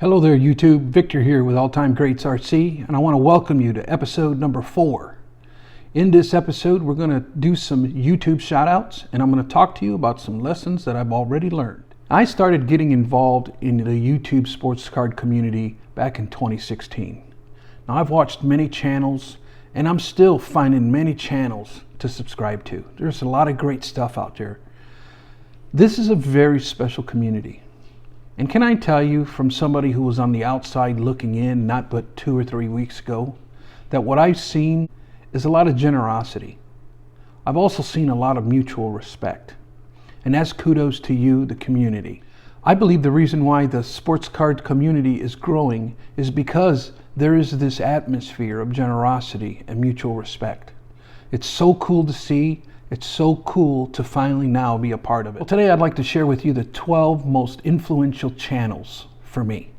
Hello there YouTube, Victor here with All Time Greats RC, and I want to welcome you to episode number 4. In this episode we're going to do some YouTube shout-outs, and I'm going to talk to you about some lessons that I've already learned. I started getting involved in the YouTube sports card community back in 2016. Now I've watched many channels, and I'm still finding many channels to subscribe to. There's a lot of great stuff out there. This is a very special community. And can I tell you, from somebody who was on the outside looking in not but 2 or 3 weeks ago, that what I've seen is a lot of generosity. I've also seen a lot of mutual respect. And that's kudos to you, the community. I believe the reason why the sports card community is growing is because there is this atmosphere of generosity and mutual respect. It's so cool to see. It's so cool to finally now be a part of it. Well, today I'd like to share with you the 12 most influential channels for me.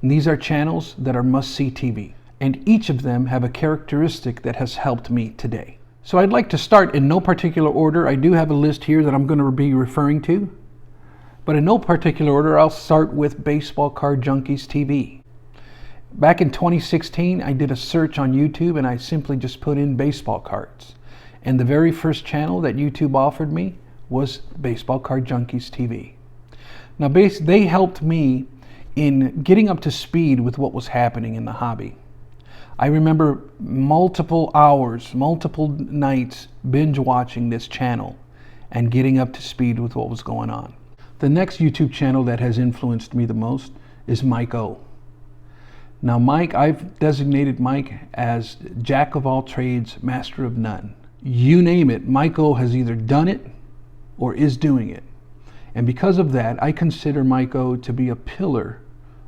And these are channels that are must-see TV. And each of them have a characteristic that has helped me today. So I'd like to start in no particular order. I do have a list here that I'm going to be referring to. But in no particular order, I'll start with Baseball Card Junkies TV. Back in 2016, I did a search on YouTube and I simply just put in baseball cards. And the very first channel that YouTube offered me was Baseball Card Junkies TV. Now they helped me in getting up to speed with what was happening in the hobby. I remember multiple hours, multiple nights binge watching this channel and getting up to speed with what was going on. The next YouTube channel that has influenced me the most is MikeO. Now I've designated Mike as Jack of all trades, master of none. You name it, MikeO has either done it or is doing it. And because of that, I consider MikeO to be a pillar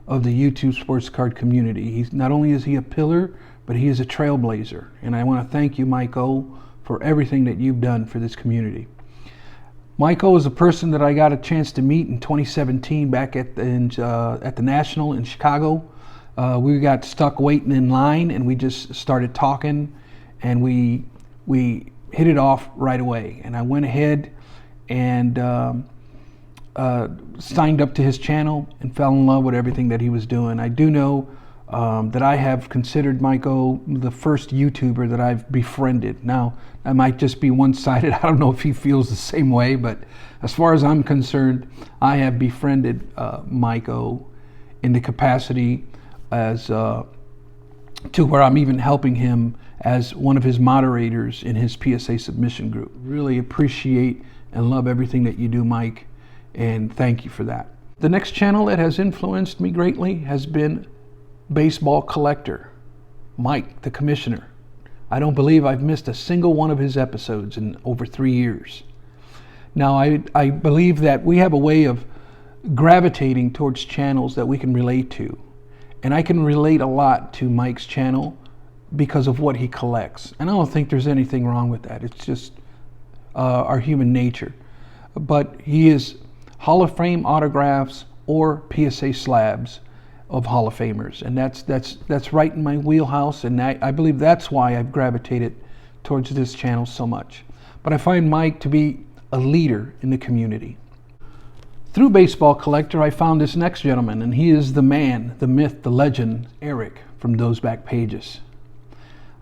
of the YouTube sports card community. He's not only is he a pillar, but he is a trailblazer. And I want to thank you, MikeO, for everything that you've done for this community. MikeO is a person that I got a chance to meet in 2017 back at the National in Chicago. We got stuck waiting in line and we just started talking, and we hit it off right away. And I went ahead and signed up to his channel and fell in love with everything that he was doing. I do know that I have considered MikeO the first YouTuber that I've befriended. Now, that might just be one-sided. I don't know if he feels the same way, but as far as I'm concerned, I have befriended MikeO in the capacity as to where I'm even helping him as one of his moderators in his PSA submission group. Really appreciate and love everything that you do, Mike, and thank you for that. The next channel that has influenced me greatly has been Baseball Collector, Mike, the Commissioner. I don't believe I've missed a single one of his episodes in over 3 years. Now, I believe that we have a way of gravitating towards channels that we can relate to. And I can relate a lot to Mike's channel because of what he collects. And I don't think there's anything wrong with that. It's just our human nature. But he is Hall of Fame autographs or PSA slabs of Hall of Famers. And that's right in my wheelhouse. And I believe that's why I've gravitated towards this channel so much. But I find Mike to be a leader in the community. Through Baseball Collector, I found this next gentleman, and he is the man, the myth, the legend, Eric from Those Back Pages.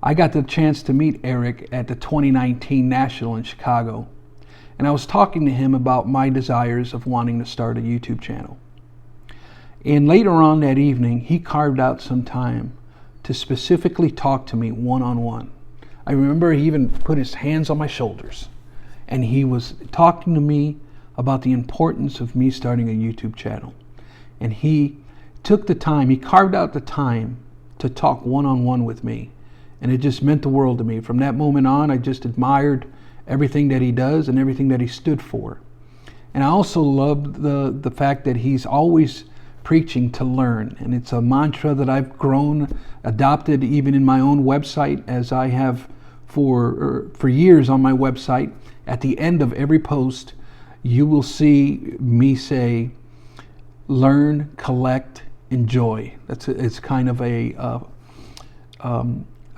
I got the chance to meet Eric at the 2019 National in Chicago, and I was talking to him about my desires of wanting to start a YouTube channel. And later on that evening, he carved out some time to specifically talk to me one-on-one. I remember he even put his hands on my shoulders, and he was talking to me about the importance of me starting a YouTube channel. And he took the time, he carved out the time to talk one-on-one with me. And it just meant the world to me. From that moment on, I just admired everything that he does and everything that he stood for. And I also loved the fact that he's always preaching to learn. And it's a mantra that I've adopted even in my own website, as I have for years on my website. At the end of every post, you will see me say, learn, collect, enjoy. It's kind of a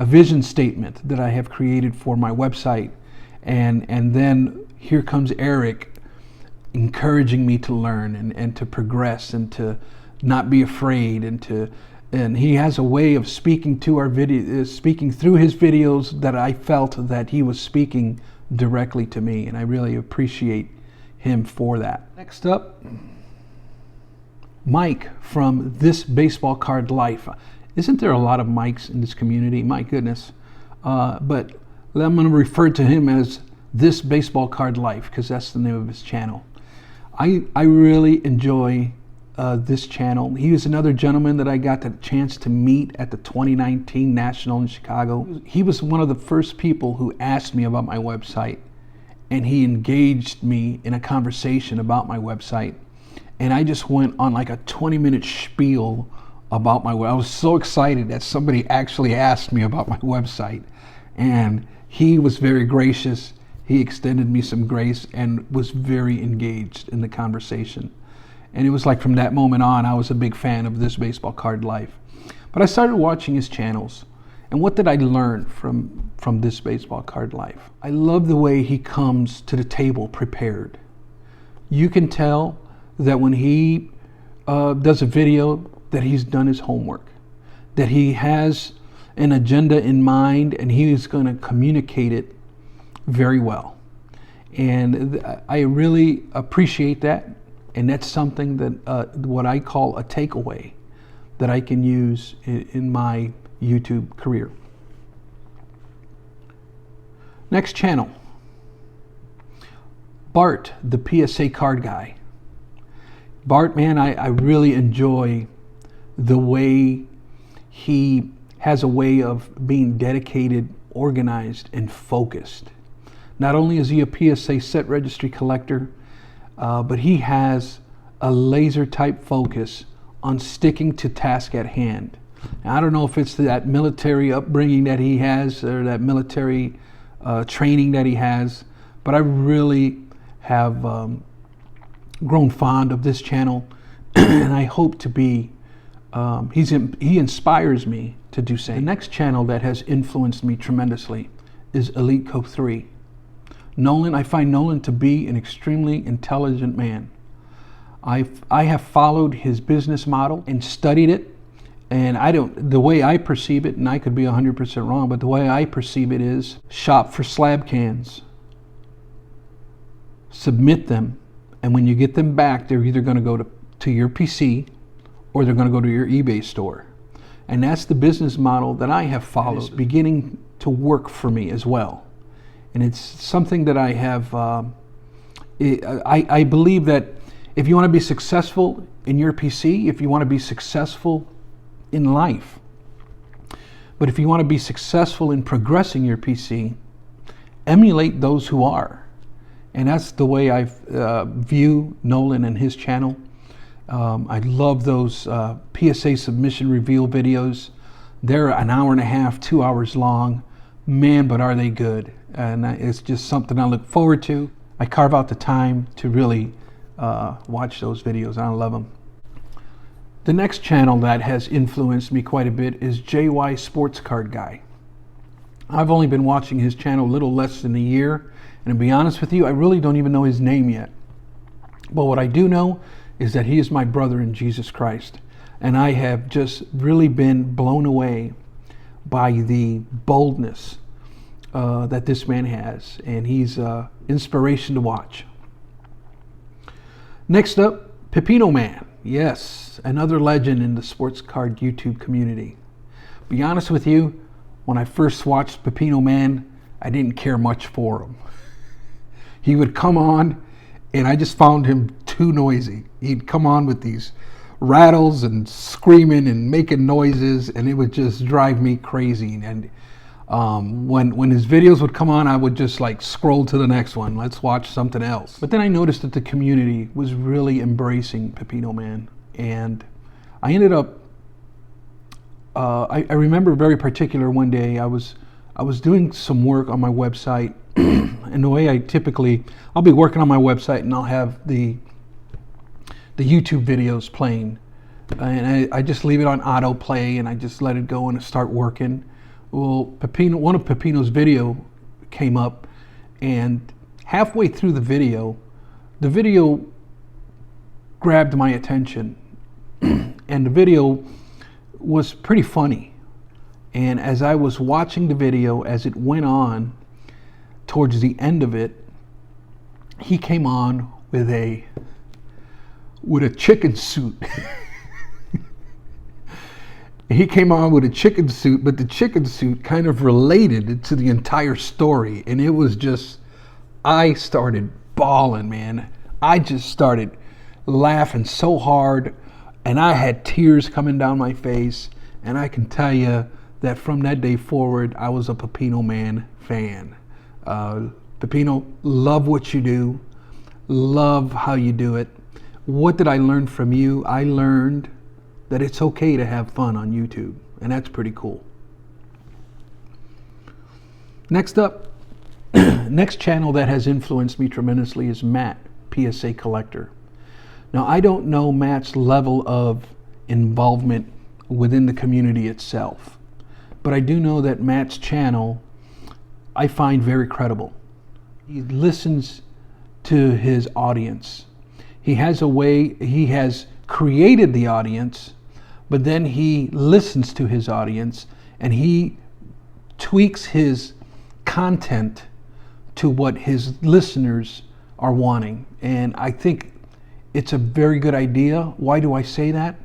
vision statement that I have created for my website. And then here comes Eric encouraging me to learn and to progress and to not be afraid, and he has a way of speaking to our video, speaking through his videos, that I felt that he was speaking directly to me, and I really appreciate him for that. Next up, Mike from This Baseball Card Life. Isn't there a lot of Mikes in this community? My goodness. But I'm going to refer to him as This Baseball Card Life, because that's the name of his channel. I really enjoy this channel. He was another gentleman that I got the chance to meet at the 2019 National in Chicago. He was one of the first people who asked me about my website, and he engaged me in a conversation about my website. And I just went on like a 20-minute spiel about my website. I was so excited that somebody actually asked me about my website, and he was very gracious. He extended me some grace and was very engaged in the conversation. And it was like from that moment on, I was a big fan of This Baseball Card Life. But I started watching his channels. And what did I learn from This Baseball Card Life? I love the way he comes to the table prepared. You can tell that when he does a video, that he's done his homework, that he has an agenda in mind, and he is going to communicate it very well. And I really appreciate that. And that's something that what I call a takeaway that I can use in my YouTube career. Next channel, Bart, the PSA card guy. Bart, man, I really enjoy the way he has a way of being dedicated, organized, and focused. Not only is he a PSA set registry collector, but he has a laser type focus on sticking to task at hand. Now, I don't know if it's that military upbringing that he has, or that military training that he has, but I really have grown fond of this channel, and I hope to be, he inspires me to do same. The next channel that has influenced me tremendously is Elite Co 3. Nolan, I find Nolan to be an extremely intelligent man. I have followed his business model and studied it, and the way I perceive it, and I could be 100% wrong, but the way I perceive it is shop for slab cans, submit them, and when you get them back, they're either going to go to your PC or they're going to go to your eBay store. And that's the business model that I have followed. It's beginning to work for me as well. And it's something that I have, I believe that if you want to be successful in your PC, if you want to be successful in life, but if you want to be successful in progressing your PC, emulate those who are. And that's the way I view Nolan and his channel. I love those PSA submission reveal videos. They're an hour and a half, 2 hours long. Man, but are they good. And it's just something I look forward to. I carve out the time to really watch those videos. I love them. The next channel that has influenced me quite a bit is JY Sports Card Guy. I've only been watching his channel a little less than a year, and to be honest with you, I really don't even know his name yet. But what I do know is that he is my brother in Jesus Christ, and I have just really been blown away by the boldness that this man has, and he's inspiration to watch. Next up, Pepino Man. Yes, another legend in the sports card YouTube community. Be honest with you, when I first watched Pepino Man, I didn't care much for him. He would come on, and I just found him too noisy. He'd come on with these rattles and screaming and making noises, and it would just drive me crazy. And when his videos would come on, I would just like scroll to the next one. Let's watch something else. But then I noticed that the community was really embracing Pepino Man, and I ended up. I remember very particular one day I was doing some work on my website, and the way I'll be working on my website and I'll have the YouTube videos playing, and I just leave it on autoplay and I just let it go and start working. Well, one of Pepino's video came up, and halfway through the video grabbed my attention, And the video was pretty funny. And as I was watching the video, as it went on, towards the end of it, he came on with a chicken suit. He came on with a chicken suit, but the chicken suit kind of related to the entire story. And it was just, I started bawling, man. I just started laughing so hard, and I had tears coming down my face. And I can tell you that from that day forward, I was a Pepino Man fan. Pepino, love what you do. Love how you do it. What did I learn from you? I learned that it's okay to have fun on YouTube, and that's pretty cool. Next up, next channel that has influenced me tremendously is Matt, PSA Collector. Now, I don't know Matt's level of involvement within the community itself, but I do know that Matt's channel I find very credible. He listens to his audience. He has a way, he has created the audience, but then he listens to his audience and he tweaks his content to what his listeners are wanting. And I think it's a very good idea. Why do I say that?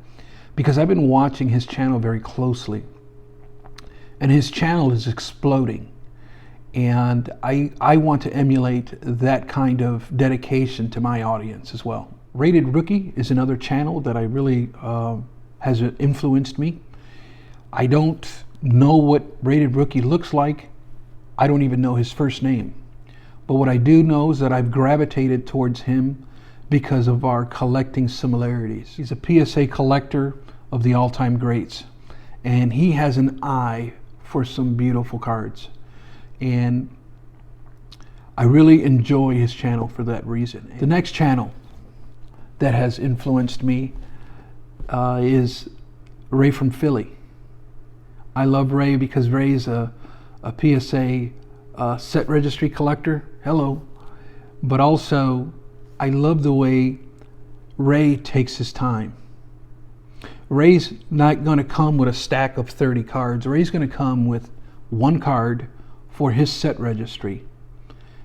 Because I've been watching his channel very closely, and his channel is exploding. And I want to emulate that kind of dedication to my audience as well. Rated Rookie is another channel that I really has influenced me. I don't know what Rated Rookie looks like. I don't even know his first name. But what I do know is that I've gravitated towards him because of our collecting similarities. He's a PSA collector of the all-time greats, and he has an eye for some beautiful cards. And I really enjoy his channel for that reason. The next channel that has influenced me is Ray from Philly. I love Ray because Ray's a PSA set registry collector. Hello. But also, I love the way Ray takes his time. Ray's not going to come with a stack of 30 cards. Ray's going to come with one card for his set registry.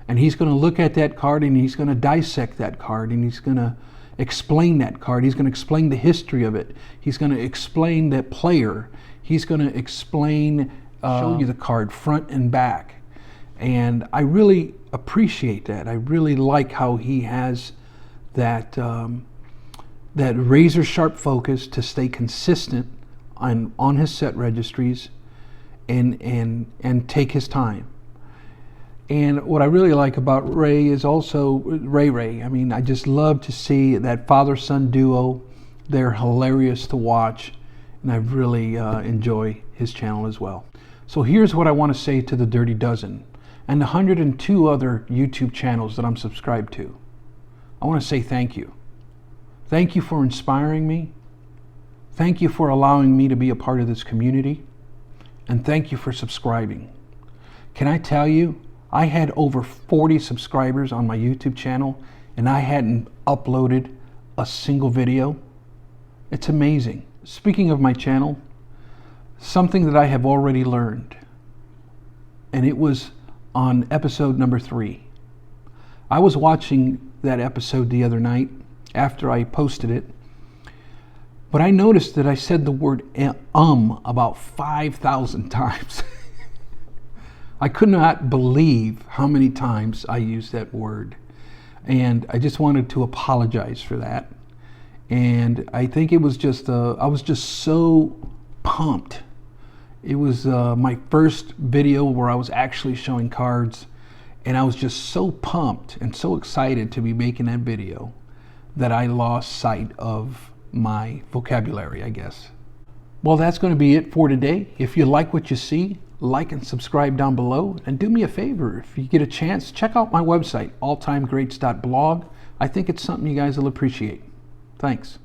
And he's going to look at that card and he's going to dissect that card and he's going to explain that card. He's going to explain the history of it. He's going to explain that player. He's going to explain, show you the card front and back. And I really appreciate that. I really like how he has that that razor sharp focus to stay consistent on his set registries and take his time. And what I really like about Ray is also Ray. I mean, I just love to see that father-son duo. They're hilarious to watch, and I really enjoy his channel as well. So here's what I want to say to the Dirty Dozen and the 102 other YouTube channels that I'm subscribed to. I want to say thank you. Thank you for inspiring me. Thank you for allowing me to be a part of this community. And thank you for subscribing. Can I tell you, I had over 40 subscribers on my YouTube channel and I hadn't uploaded a single video. It's amazing. Speaking of my channel, something that I have already learned, and it was on episode number 3. I was watching that episode the other night after I posted it, but I noticed that I said the word about 5,000 times. I could not believe how many times I used that word, and I just wanted to apologize for that. And I think it was just I was just so pumped. It was my first video where I was actually showing cards, and I was just so pumped and so excited to be making that video that I lost sight of my vocabulary, I guess. Well, that's going to be it for today. If you like what you see, like and subscribe down below, and do me a favor, if you get a chance, check out my website, alltimegreats.blog. I think it's something you guys will appreciate. Thanks.